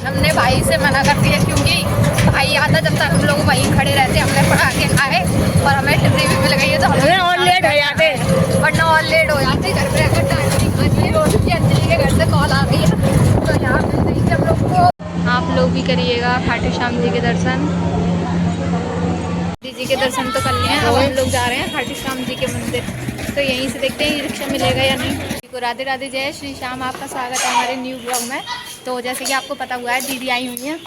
हमने भाई से मना कर दिया क्योंकि भाई आता जब तक हम लोग वहीं खड़े रहते हमने पढ़ा के खाए और हमें टिफिन भी मिल गई है तो हमें और लेट हो जाते वरना और लेट हो जाते। घर पे अगर अंजलि के घर से कॉल आ गई है तो यहाँ मिल रही हम लोग को। आप लोग भी करिएगा खाटू श्याम जी के दर्शन। जी के दर्शन तो कर लिए हैं, अब हम लोग जा रहे हैं खाटू श्याम जी के मंदिर। तो यहीं से देखते हैं रिक्शा मिलेगा या नहीं। को राधे राधे, जय श्री श्याम। आपका स्वागत है हमारे न्यू ब्लॉग में। तो जैसे कि आपको पता हुआ है दीदी आई हुई हैं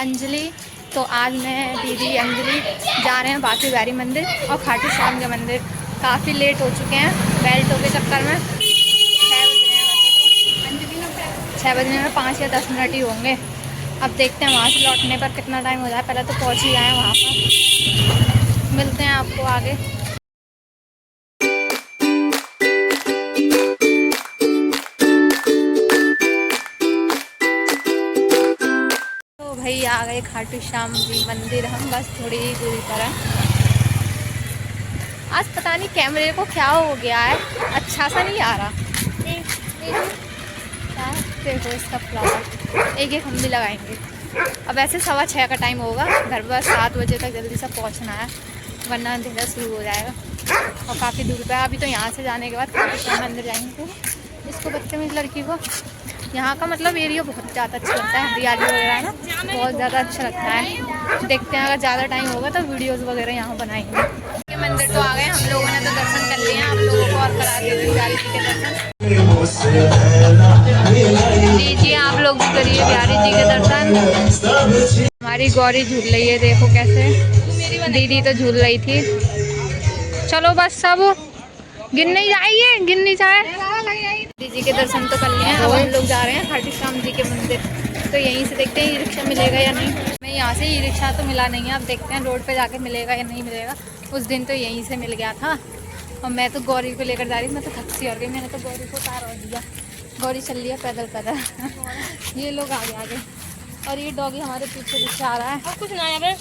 अंजलि, तो आज मैं दीदी अंजलि जा रहे हैं बाकी बिहारी मंदिर और खाटू श्याम के मंदिर। काफ़ी लेट हो चुके हैं बेल्टों के चक्कर में। 6 बजने में 5 या 10 मिनट ही होंगे। अब देखते हैं वहाँ से लौटने पर कितना टाइम हो जाए। पहले तो पहुँच ही आए वहाँ पर। मिलते हैं आपको आगे। तो भाई आ गए खाटू श्याम जी मंदिर, हम बस थोड़ी ही दूरी पर हैं। आज पता नहीं कैमरे को क्या हो गया है, अच्छा सा नहीं आ रहा। देखो इसका फ्लावर एक हम भी लगाएंगे। अब वैसे 6:15 का टाइम होगा, घर पर 7 बजे तक जल्दी से पहुंचना है वरना अंधेरा शुरू हो जाएगा और काफ़ी दूर पे है। अभी तो यहाँ से जाने के बाद खाटू श्याम मंदिर जाएंगे। इसको बदतमीज लड़की को यहाँ का मतलब एरिया बहुत ज़्यादा अच्छा लगता है, हरियाली वगैरह ना बहुत ज़्यादा अच्छा लगता है। देखते हैं अगर ज़्यादा टाइम होगा तो वीडियोज़ वगैरह यहाँ बनाएंगे। ये मंदिर तो आ गए हम लोगों ने, तो दर्शन कर लिए हैं। आप लोगों को और करा देते बिहारी जी के दर्शन। लीजिए आप लोग भी करिए बिहारी जी के दर्शन। हमारी गौरी झूल रही है, देखो कैसे। दीदी तो झूल रही थी। चलो बस सब गिन नहीं जाइए, गिन नहीं जाए। दीदी के दर्शन तो कर लिए हैं, अब हम लोग जा रहे हैं खाटू श्याम जी के मंदिर। तो यहीं से देखते हैं ई रिक्शा मिलेगा या नहीं। मैं यहाँ से ई रिक्शा तो मिला नहीं है, अब देखते हैं रोड पे जाके मिलेगा या नहीं मिलेगा। उस दिन तो यहीं से मिल गया था और मैं तो गौरी को लेकर जा रही थी। मैं तो थक सी हो गई, मैंने तो गौरी को उतार और दिया। गौरी चल रही है पैदल पैदल। ये लोग आगे आगे और ये डॉगी हमारे पीछे पीछे आ रहा है। कुछ ना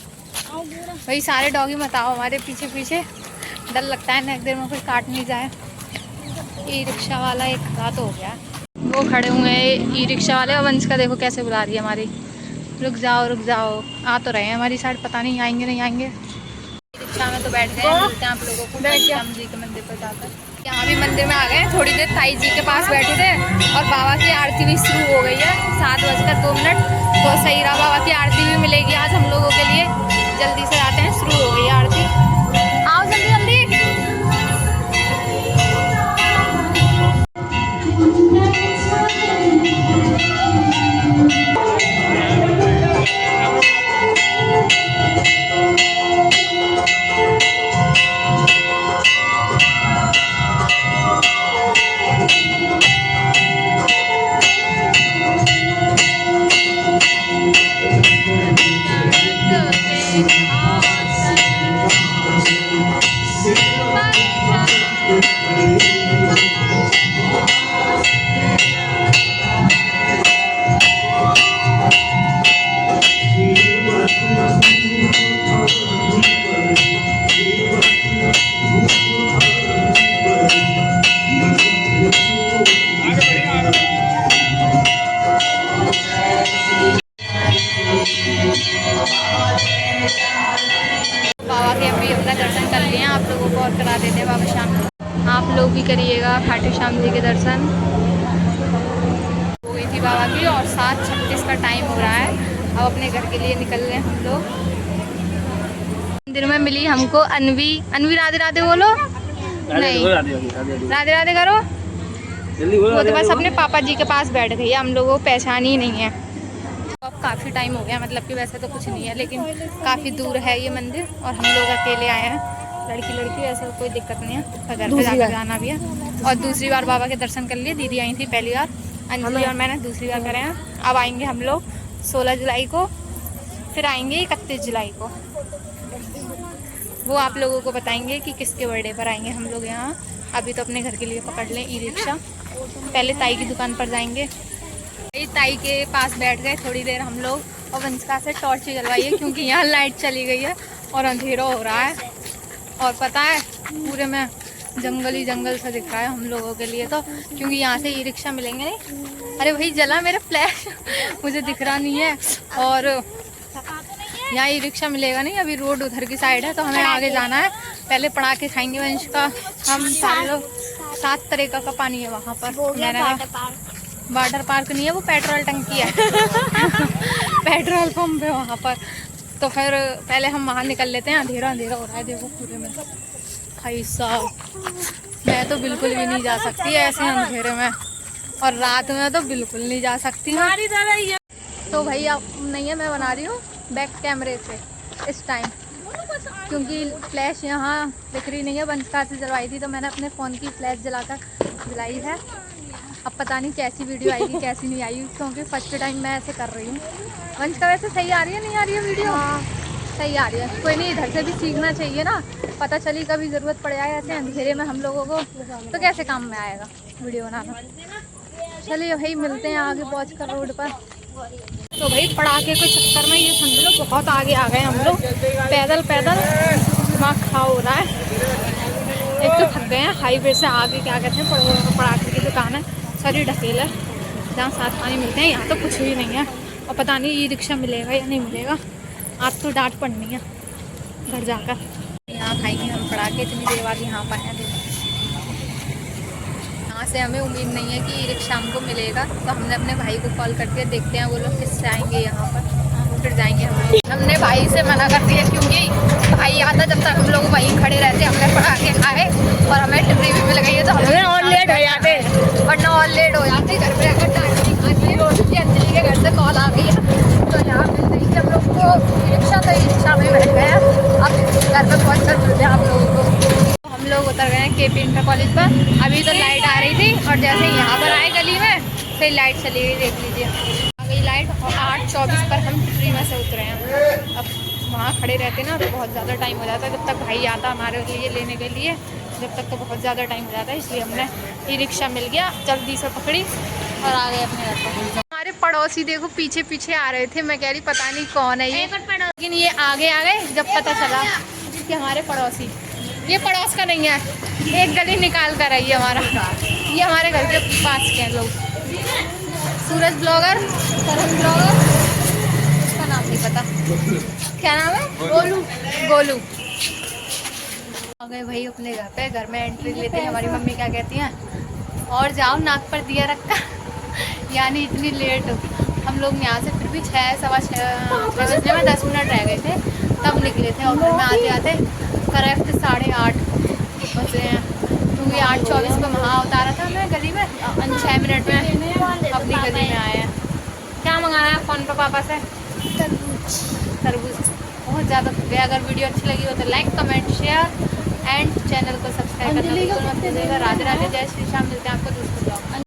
भाई सारे डॉगी मत आओ हमारे पीछे पीछे, डर लगता है नेक देर में कोई काट नहीं जाए। ई रिक्शा वाला एक रात हो गया, वो खड़े हुए हैं ई रिक्शा वाले। और वंश का देखो कैसे बुला रही है हमारी, रुक जाओ रुक जाओ। आ तो रहे हैं हमारी साइड, पता नहीं आएंगे नहीं आएंगे। रिक्शा में तो बैठ गए, मिलते हैं आप लोगों को श्याम जी के मंदिर पर जाकर। यहाँ भी मंदिर में आ गए हैं, थोड़ी देर ताई जी के पास बैठे थे और बाबा की आरती भी शुरू हो गई है। 7:02 तो सही रहा, बाबा की आरती भी मिलेगी आज हम लोगों के लिए। जल्दी से आते हैं, शुरू हो गई आरती। आओ जल्दी जल्दी। बाबा के अभी अपना दर्शन कर लिए हैं, आप लोगों को और करा देते हैं बाबा श्याम। आप लोग भी करिएगा खाटू श्याम जी के दर्शन। हो गई थी बाबा की और 7:36 का टाइम हो रहा है। अब अपने घर के लिए निकल रहे हैं हम लोग। मंदिर में मिली हमको अनवी। अनवी राधे राधे बोलो। नहीं राधे राधे करो। वो तो बस अपने पापा जी के पास बैठ गई है, हम लोगों को पहचान ही नहीं है। अब काफ़ी टाइम हो गया, मतलब कि वैसे तो कुछ नहीं है लेकिन काफ़ी दूर है ये मंदिर और हम लोग अकेले आए हैं। लड़की लड़की ऐसा कोई दिक्कत नहीं है, घर पे जाकर जाना भी है। और दूसरी बार बाबा के दर्शन कर लिए। दीदी आई थी पहली बार, अंजलि और मैंने दूसरी बार करे हैं। अब आएंगे हम लोग 16 जुलाई को, फिर आएंगे 31 जुलाई को। वो आप लोगों को बताएंगे कि किसके बर्थडे पर आएंगे हम लोग यहाँ। अभी तो अपने घर के लिए पकड़ लें ई रिक्शा, पहले ताई की दुकान पर जाएंगे। ताई के पास बैठ गए थोड़ी देर हम लोग और वंशिका से टॉर्च जलवाई है क्योंकि यहाँ लाइट चली गई है और अंधेरा हो रहा है। और पता है पूरे में जंगल ही जंगल सा दिख रहा है हम लोगों के लिए तो, क्योंकि यहाँ से ई रिक्शा मिलेंगे नहीं अरे वही जला मेरा फ्लैश मुझे दिख रहा नहीं है। और यहाँ ई रिक्शा मिलेगा नहीं, अभी रोड उधर की साइड है तो हमें आगे जाना है। पहले पटाखे खाएंगे वंश का, हम सारे लोग। 7 तरीका का पानी है वहाँ पर। वाटर पार्क नहीं है, वो पेट्रोल टंकी है पेट्रोल पंप है वहाँ पर। तो फिर पहले हम वहाँ निकल लेते हैं। अंधेरा अंधेरा हो रहा है देखो पूरे में। भाई साहब मैं तो बिल्कुल भी नहीं जा सकती ऐसे अंधेरे में, और रात में तो बिल्कुल नहीं जा सकती हूँ। तो भाई आप नहीं है, मैं बना रही हूँ बैक कैमरे से इस टाइम, क्योंकि फ्लैश यहाँ दिख रही नहीं है। वंशिका से जलवाई थी तो मैंने अपने फ़ोन की फ्लैश जलाकर जलाई है। अब पता नहीं कैसी वीडियो आएगी कैसी नहीं आएगी, क्योंकि फर्स्ट टाइम मैं ऐसे कर रही हूँ। वंशिका वैसे सही आ रही है नहीं आ रही है वीडियो? सही आ रही है। कोई नहीं, इधर से भी सीखना चाहिए ना, पता चली कभी ज़रूरत पड़ जाए ऐसे अंधेरे में हम लोगों को, तो कैसे काम में आएगा वीडियो बनाना। चलिए भाई मिलते हैं आगे पहुँच कर रोड पर। तो भाई पटाखे के चक्कर में ये समझ लो बहुत आगे आ गए हम लोग। पैदल पैदल दिमाग खराब हो रहा है। एक तो थक गए हैं। हाईवे से आगे क्या कहते हैं पटाखे की दुकान है, सारी ढकेल है, जहाँ साथ पानी मिलते हैं। यहाँ तो कुछ भी नहीं है, और पता नहीं ई रिक्शा मिलेगा या नहीं मिलेगा। आज तो डांट पड़नी है घर जाकर। यहाँ खाएंगे हम पटाखे, इतनी देर बाद यहाँ पर हैं। यहाँ से हमें उम्मीद नहीं है कि ई रिक्शा हमको मिलेगा, तो हमने अपने भाई को कॉल करके देखते हैं वो लोग किससे आएंगे यहाँ पर, फिर जाएंगे हम लोग। हमने भाई से मना कर दिया, क्योंकि भाई आता जब तक हम लोग वहीं खड़े रहते हमने पटाखे खाए और हमें टिप्पणी भी मिल गई है, तो हमें और लेट हो जाते, वरना और लेट हो जाते। घर में अगर टाइम खानी रोटी अंजलि के घर से कॉल आ गई है, तो यहाँ मिल रही है हम लोग को रिक्शा। तो रिक्शा में बैठ गए हैं, अब घर पर पहुँच कर मिलते हैं आप लोगों को। हम लोग उतर गए हैं KP इंटर कॉलेज पर। अभी तो लाइट आ रही थी, और जैसे यहाँ पर आए गली में फिर लाइट चली गई, देख लीजिए आ गई लाइट। और 8:24 पर हम टिप्पणी में से उतरे हैं। अब वहाँ खड़े रहते ना तो बहुत ज़्यादा टाइम हो जाता है, जब तक भाई आता हमारे लिए लेने के लिए, जब तक तो बहुत ज़्यादा टाइम हो जाता है। इसलिए हमने ई रिक्शा मिल गया, जल्दी से पकड़ी और आ गए अपने घर पर। हमारे पड़ोसी देखो पीछे पीछे आ रहे थे, मैं कह रही पता नहीं कौन है ये, लेकिन ये आगे आ गए जब पता चला कि हमारे पड़ोसी। ये पड़ोस का नहीं है, एक गली निकाल कर आई है हमारा। ये हमारे घर के पास के लोग। सूरज ब्लॉगर, करण ब्लॉगर, उसका नाम नहीं पता क्या नाम है, गोलू। गोलू आ गए भाई अपने घर पे। घर में एंट्री लेते हैं हमारी मम्मी क्या कहती हैं, और जाओ नाक पर दिया रखा यानी इतनी लेट। हम लोग यहाँ से फिर भी 6 सवा 6 बजने में 10 मिनट रह गए थे तब निकले थे, और घर में आते आते करेक्ट 8:30 बजे हैं, क्योंकि 8:24 को वहाँ उतारा था मैं गली में, 6 मिनट में अपनी गली में आए हैं। क्या मंगाया है फ़ोन पर पापा से? तरबूज। बहुत ज़्यादा गया। अगर वीडियो अच्छी लगी हो तो like comment share and channel को सब्सक्राइब करना बिल्कुल मत भूलिएगा। राधे राधे, जय श्री श्याम। मिलते हैं आपको दूसरे ब्लॉग।